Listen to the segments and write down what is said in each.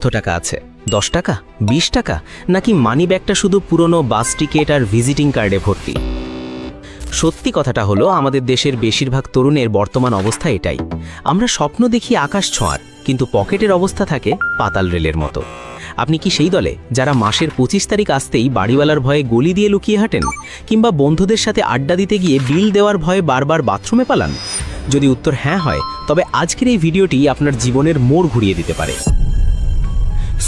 কত টাকা আছে? 10 টাকা, 20 টাকা, নাকি মানি ব্যাগটা শুধু পুরনো বাস টিকিট আর ভিজিটিং কার্ডে ভর্তি? সত্যি কথাটা হলো, আমাদের দেশের বেশিরভাগ তরুণের বর্তমান অবস্থা এটাই। আমরা স্বপ্ন দেখি আকাশ ছোঁয়ার, কিন্তু পকেটের অবস্থা থাকে পাতাল রেলের মতো। আপনি কি সেই দলে যারা মাসের 25 তারিখ আসতেই বাড়িওয়ালার ভয়ে গলি দিয়ে লুকিয়ে হাঁটেন, কিংবা বন্ধুদের সাথে আড্ডা দিতে গিয়ে বিল দেওয়ার ভয়ে বারবার বাথরুমে পালান? যদি উত্তর হ্যাঁ হয়, তবে আজকের এই ভিডিওটি আপনার জীবনের মোড় ঘুরিয়ে দিতে পারে।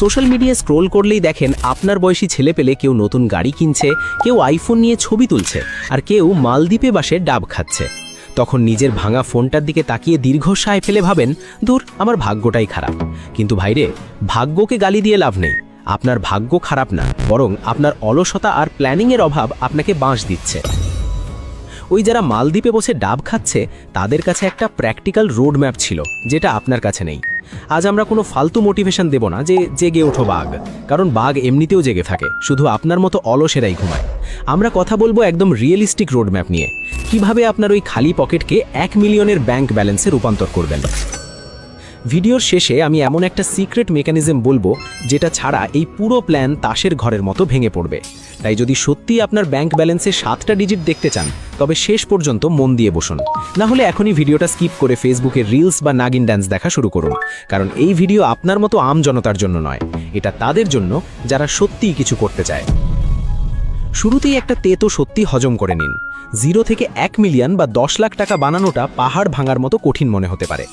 সোশ্যাল মিডিয়া স্ক্রোল করলেই দেখেন আপনার বয়সী ছেলেপেলে কেউ নতুন গাড়ি কিনছে, কেউ আইফোন নিয়ে ছবি তুলছে, আর কেউ মালদ্বীপে বাসে ডাব খাচ্ছে। তখন নিজের ভাঙা ফোনটার দিকে তাকিয়ে দীর্ঘশ্বাস ফেলে ভাবেন, দূর, আমার ভাগ্যটাই খারাপ। কিন্তু ভাইরে, ভাগ্যকে গালি দিয়ে লাভ নেই। আপনার ভাগ্য খারাপ না, বরং আপনার অলসতা আর প্ল্যানিংয়ের অভাব আপনাকে বাঁশ দিচ্ছে। ওই যারা মালদ্বীপে বসে ডাব খাচ্ছে, তাদের কাছে একটা প্র্যাকটিক্যাল রোড ম্যাপ ছিল, যেটা আপনার কাছে নেই। আজ আমরা কোনো ফালতু মোটিভেশন দেব না যে জেগে ওঠো বাঘ, কারণ বাঘ এমনিতেও জেগে থাকে, শুধু আপনার মতো অলসেরাই ঘুমায়। আমরা কথা বলবো একদম রিয়েলিস্টিক রোড ম্যাপ নিয়ে, কিভাবে আপনার ওই খালি পকেটকে 1 মিলিয়নের ব্যাংক ব্যালেন্সে রূপান্তর করবেন। ভিডিওর শেষে আমি এমন একটা সিক্রেট মেকানিজম বলবো, যেটা ছাড়া এই পুরো প্ল্যান তাসের ঘরের মতো ভেঙে পড়বে। তাই যদি সত্যি আপনার ব্যাংক ব্যালেন্সে 7টা ডিজিট দেখতে চান, তবে শেষ পর্যন্ত মন দিয়ে বসুন। না হলে এখনই ভিডিওটা স্কিপ করে ফেসবুকের রিলস বা নাগিন ড্যান্স দেখা শুরু করুন, কারণ এই ভিডিও আপনার মতো আম জনতার জন্য নয়, এটা তাদের জন্য যারা সত্যিই কিছু করতে চায়। শুরুতেই একটা তেতো সত্যি হজম করে নিন। 0 থেকে 1 মিলিয়ন বা 10 লাখ টাকা বানানোটা পাহাড় ভাঙার মতো কঠিন মনে হতে পারে।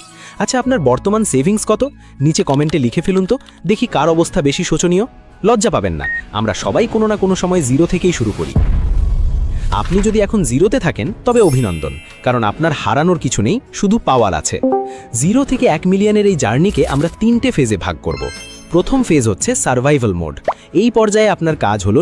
আচ্ছা, আপনার বর্তমান সেভিংস কত? নিচে কমেন্টে লিখে ফেলুন তো, দেখি কার অবস্থা বেশি শোচনীয়। লজ্জা পাবেন না, আমরা সবাই কোনো না কোনো সময় 0 থেকেই শুরু করি। আপনি যদি এখন 0তে থাকেন, তবে অভিনন্দন, কারণ আপনার হারানোর কিছু নেই, শুধু পাওয়ার আছে। 0 থেকে 1 মিলিয়নের এই জার্নিকে আমরা 3টে ফেজে ভাগ করব। প্রথম ফেজ হচ্ছে সার্ভাইভাল মোড। এই পর্যায়ে আপনার কাজ হলো